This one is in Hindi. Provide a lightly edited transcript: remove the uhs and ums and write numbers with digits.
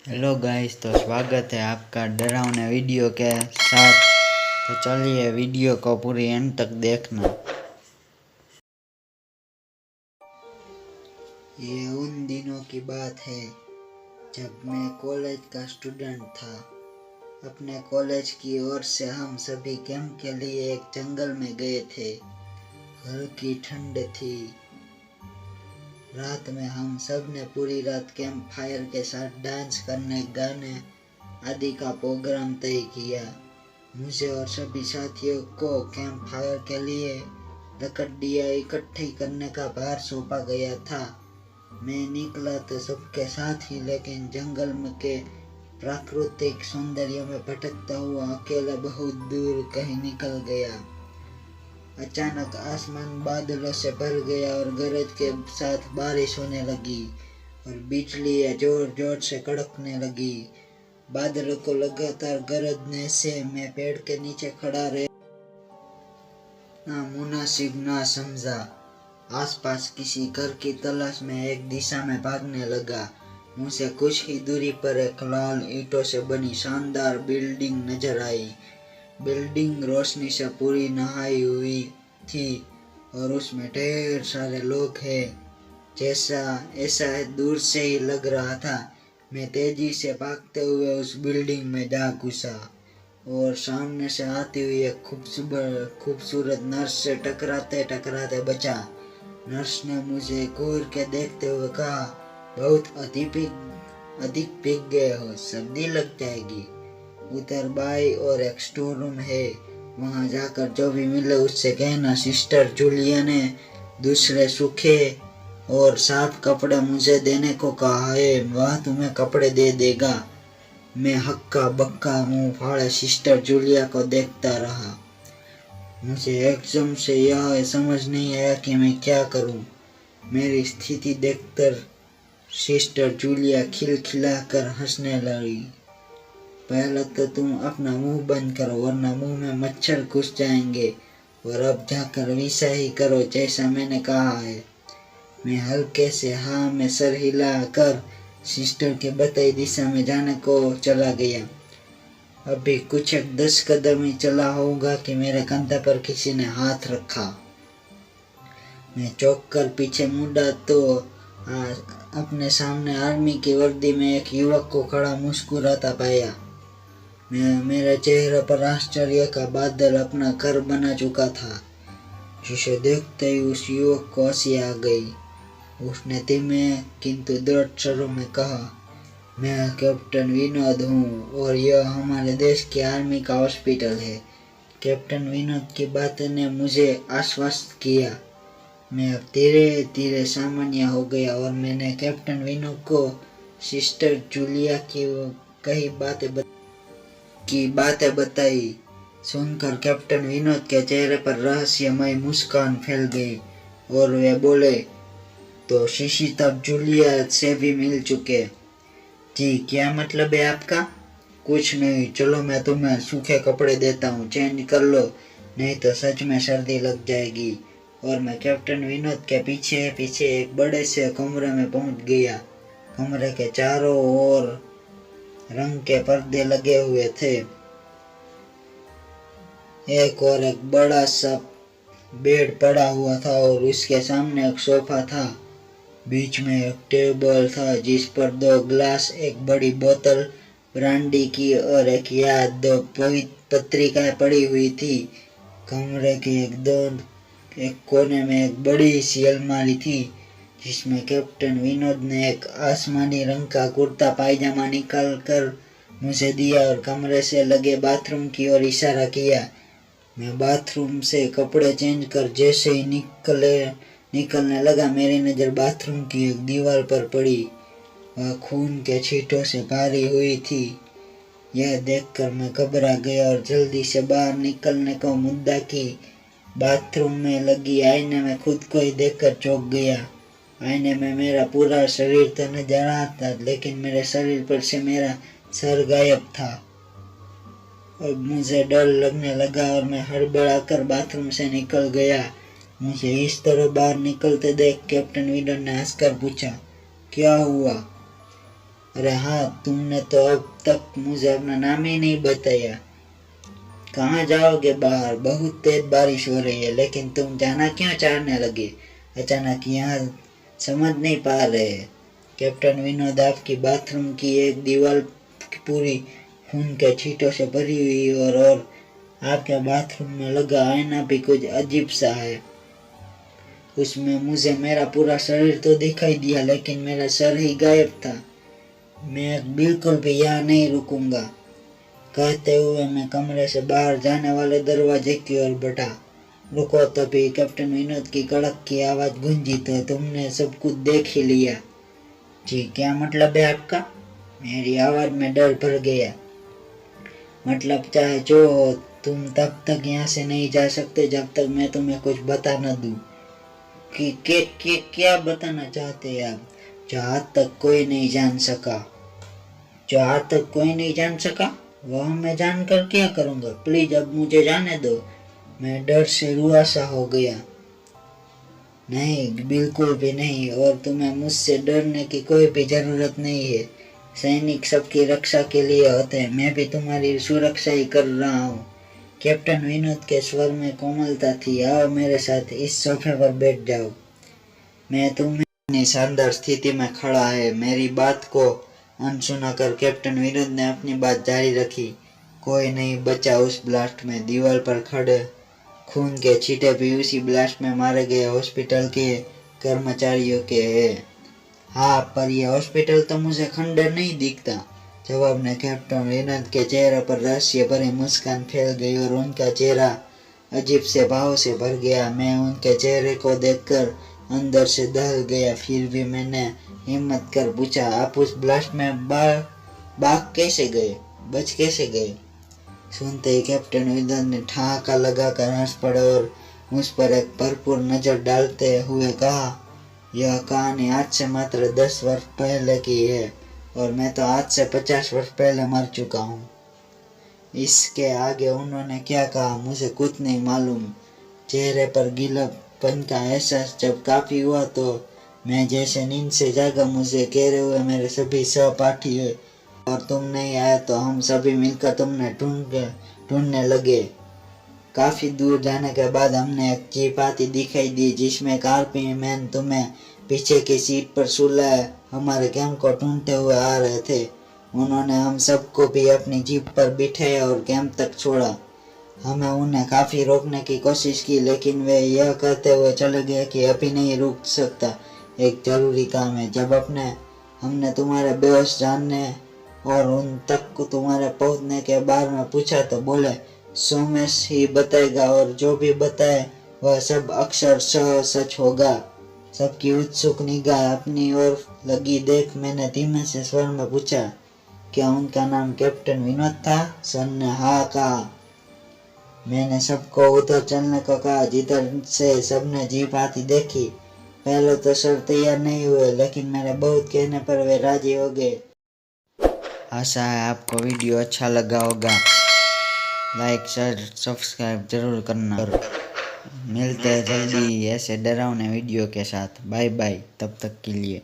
हेलो गाइस, तो स्वागत है आपका डरावने वीडियो के साथ। तो चलिए वीडियो को पूरी एंड तक देखना। ये उन दिनों की बात है जब मैं कॉलेज का स्टूडेंट था। अपने कॉलेज की ओर से हम सभी कैंप के लिए एक जंगल में गए थे। हल्की ठंड थी। रात में हम सब ने पूरी रात कैंप फायर के साथ डांस करने, गाने आदि का प्रोग्राम तय किया। मुझे और सभी साथियों को कैंप फायर के लिए लकड़ियाँ इकट्ठी करने का भार सौंपा गया था। मैं निकला तो सबके साथ ही, लेकिन जंगल में के प्राकृतिक सौंदर्य में भटकता हुआ अकेला बहुत दूर कहीं निकल गया। अचानक आसमान बादलों से भर गया और गरज के साथ बारिश होने लगी और बिजलियां जोर जोर से कड़कने लगी। बादलों को लगातार गरजने से मैं पेड़ के नीचे खड़ा रह मुनासिब ना समझा। आसपास किसी घर की तलाश में एक दिशा में भागने लगा। मुझे कुछ ही दूरी पर एक लाल ईंटों से बनी शानदार बिल्डिंग नजर आई। बिल्डिंग रोशनी से पूरी नहाई हुई थी और उसमें ढेर सारे लोग हैं। ऐसा दूर से ही लग रहा था। मैं तेजी से भागते हुए उस बिल्डिंग में जा घुसा और सामने से आती हुई एक खूबसूरत नर्स से टकराते टकराते बचा। नर्स ने मुझे घूर के देखते हुए कहा, बहुत अधिक भीग गए हो, सर्दी लग जाएगी। उधर बाई और एक स्टोर रूम है, वहां जाकर जो भी मिले उससे कहना सिस्टर जूलिया ने दूसरे सूखे और साफ कपड़े मुझे देने को कहा है, वह तुम्हें कपड़े दे देगा। मैं हक्का बक्का मुंह फाड़े सिस्टर जूलिया को देखता रहा। मुझे एकदम से यह समझ नहीं आया कि मैं क्या करूं। मेरी स्थिति देखकर सिस्टर जूलिया खिलखिलाकर हंसने लगी। पहले तो तुम अपना मुंह बंद करो वरना मुंह में मच्छर घुस जाएंगे, और अब जाकर वैसा ही करो जैसा मैंने कहा है। मैं हल्के से हाँ में सर हिला कर सिस्टर के बताई दिशा में जाने को चला गया। अभी कुछ 10 कदम ही चला होगा कि मेरे कंधे पर किसी ने हाथ रखा। मैं चौंक कर पीछे मुड़ा तो अपने सामने आर्मी की वर्दी में एक युवक को खड़ा मुस्कुराता पाया। मेरे चेहरे पर आश्चर्य का बादल अपना घर बना चुका था, जिसे देखते ही उस युवक को हंसी आ गई। उसने धीमे किंतु दृढ़ स्वरों में कहा, मैं कैप्टन विनोद हूँ और यह हमारे देश की आर्मी का हॉस्पिटल है। कैप्टन विनोद की बात ने मुझे आश्वस्त किया। मैं अब धीरे धीरे सामान्य हो गया और मैंने कैप्टन विनोद को सिस्टर जूलिया की कई बातें बताई। सुनकर कैप्टन विनोद के चेहरे पर रहस्यमय मुस्कान फैल गई और वे बोले, तो शिशी तब जूलिया से भी मिल चुके? जी, क्या मतलब है आपका? कुछ नहीं, चलो मैं तुम्हें सूखे कपड़े देता हूँ, चेंज कर लो, नहीं तो सच में सर्दी लग जाएगी। और मैं कैप्टन विनोद के पीछे पीछे एक बड़े से कमरे में पहुंच गया। कमरे के चारों ओर रंग के पर्दे लगे हुए थे। एक बड़ा सा बेड पड़ा हुआ था और उसके सामने एक सोफा था। बीच में एक टेबल था जिस पर 2 ग्लास, एक बड़ी बोतल ब्रांडी की और एक दो पत्रिकाएं पड़ी हुई थी। कमरे के एक कोने में एक बड़ी सी अलमारी थी जिसमें कैप्टन विनोद ने एक आसमानी रंग का कुर्ता पायजामा निकाल कर मुझे दिया और कमरे से लगे बाथरूम की ओर इशारा किया। मैं बाथरूम से कपड़े चेंज कर जैसे ही निकलने लगा, मेरी नज़र बाथरूम की एक दीवार पर पड़ी। वह खून के छींटों से भरी हुई थी। यह देखकर मैं घबरा गया और जल्दी से बाहर निकलने को मुद्दा की। बाथरूम में लगी आईने में खुद को ही देखकर चौंक गया। आईने में मेरा पूरा शरीर तो नजर आता था, लेकिन मेरे शरीर पर से मेरा सर गायब था। अब मुझे डर लगने लगा और मैं हड़बड़ाकर बाथरूम से निकल गया। मुझे इस तरह बाहर निकलते देख कैप्टन विनोद ने हंसकर पूछा, क्या हुआ? अरे हाँ, तुमने तो अब तक मुझे अपना नाम ही नहीं बताया। कहाँ जाओगे बाहर? बहुत तेज बारिश हो रही है, लेकिन तुम जाना क्यों चाहने लगे अचानक यहाँ? समझ नहीं पा रहे। कैप्टन विनोद, आपकी बाथरूम की एक दीवार पूरी खून के छींटों से भरी हुई और आपके बाथरूम में लगा आईना भी कुछ अजीब सा है। उसमें मुझे मेरा पूरा शरीर तो दिखाई दिया, लेकिन मेरा सर ही गायब था। मैं बिल्कुल भी यहाँ नहीं रुकूंगा। कहते हुए मैं कमरे से बाहर जाने वाले दरवाजे की ओर बढ़ा। रुको, तभी कैप्टन विनोद की कड़क की आवाज गूंजी। तो तुमने सब कुछ देख ही लिया? जी, क्या मतलब है आपका? मेरी आवाज में डर भर गया। मतलब चाहे जो हो, तुम तब तक यहाँ से नहीं जा सकते जब तक मैं तुम्हें कुछ बता न दूं। कि क्या बताना चाहते हैं आप? जो आज तक कोई नहीं जान सका। जो आज तक कोई नहीं जान सका, वह मैं जानकर क्या करूंगा? प्लीज अब मुझे जाने दो। मैं डर से रुआसा हो गया। नहीं, बिल्कुल भी नहीं, और तुम्हें मुझसे डरने की कोई भी जरूरत नहीं है। सैनिक सबकी रक्षा के लिए होते हैं, मैं भी तुम्हारी सुरक्षा ही कर रहा हूँ। कैप्टन विनोद के स्वर में कोमलता थी। आओ मेरे साथ इस सोफे पर बैठ जाओ। मैं तुम्हें अपनी शानदार स्थिति में खड़ा है। मेरी बात को अनसुना कर कैप्टन विनोद ने अपनी बात जारी रखी। कोई नहीं बचा उस ब्लास्ट में। दीवार पर खड़े खून के छींटे भी उसी ब्लास्ट में मारे गए हॉस्पिटल के कर्मचारियों के हैं। हाँ, पर यह हॉस्पिटल तो मुझे खंडर नहीं दिखता। जवाब में कैप्टन विनोद के चेहरे पर रहस्य भरी मुस्कान फैल गई और उनका चेहरा अजीब से भाव से भर गया। मैं उनके चेहरे को देखकर अंदर से दहल गया। फिर भी मैंने हिम्मत कर पूछा, आप उस ब्लास्ट में भाग कैसे गए? बच कैसे गए? सुनते ही कैप्टन विनोद ने ठहाका लगाकर हंस पड़े और मुझ पर एक भरपूर नजर डालते हुए कहा, यह कहानी आज से मात्र 10 वर्ष पहले की है और मैं तो आज से 50 वर्ष पहले मर चुका हूँ। इसके आगे उन्होंने क्या कहा मुझे कुछ नहीं मालूम। चेहरे पर गीलापन का एहसास जब काफी हुआ तो मैं जैसे नींद से जागा। मुझे घेरे हुए मेरे सभी सहपाठी और तुम नहीं आए तो हम सभी मिलकर तुमने ढूंढने लगे। काफी दूर जाने के बाद हमने एक जीप आती दिखाई दी जिसमें एक आर्मी मैन तुम्हें पीछे की सीट पर सुलाए हमारे कैंप को ढूंढते हुए आ रहे थे। उन्होंने हम सबको भी अपनी जीप पर बिठाया और कैंप तक छोड़ा। हमें उन्हें काफी रोकने की कोशिश की, लेकिन वे यह कहते हुए चले गए कि अभी नहीं रुक सकता, एक जरूरी काम है। जब हमने तुम्हारे बेहोश जानने और उन तक को तुम्हारे पहुंचने के बारे में पूछा तो बोले सोमेश ही बताएगा और जो भी बताए वह सब अक्षर सच होगा। सबकी उत्सुक निगाह अपनी ओर लगी देख मैंने धीमे से स्वर में पूछा, क्या उनका नाम कैप्टन विनोद था? सन ने हाँ कहा। मैंने सबको उधर चलने को कहा जिधर से सबने जीप आती देखी। पहले तो सर तैयार नहीं हुए, लेकिन मेरे बहुत कहने पर वे राजी हो गए। आशा है आपको वीडियो अच्छा लगा होगा। लाइक शेयर सब्सक्राइब जरूर करना। मिलते हैं जल्दी ऐसे डरावने वीडियो के साथ। बाय बाय, तब तक के लिए।